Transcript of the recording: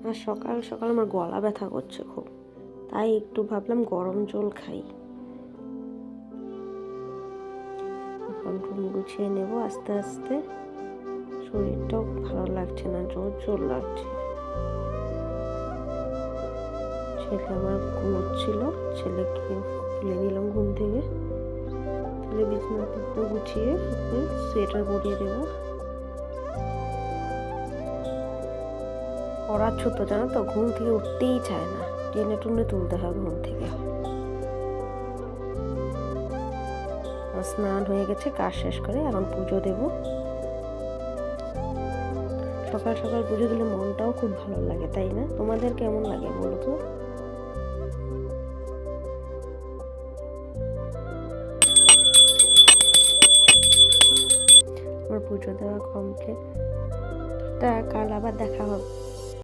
আর সকাল সকাল আমার গলা ব্যথা করছে খুব, তাই একটু ভাবলাম গরম জল খাই। এখন রুম গুছিয়ে নেব আস্তে আস্তে। শরীরটাও ভালো লাগছে না, জোর জোর লাগছে। ছেলে আমার ঘুমোচ্ছিল, ছেলেকে তুলে নিলাম ঘুম থেকে, তুলে বিছানাপত্র গুছিয়ে সোয়েটার পরিয়ে দেবো। পড়াচ্ছ তো, জানো তো, ঘুম থেকে উঠতেই চায় না, টেনে টুনে তুলতে হয় ঘুম থেকে। স্নান হয়ে গেছে, কাজ শেষ করে এখন পুজো দেব। সকাল সকাল পুজো দিলে মনটাও খুব ভালো লাগে, তাই না? তোমাদের কেমন লাগে বলো তো? আমার পুজো দেওয়া কমপ্লিট। তা কাল আবার দেখা হবে।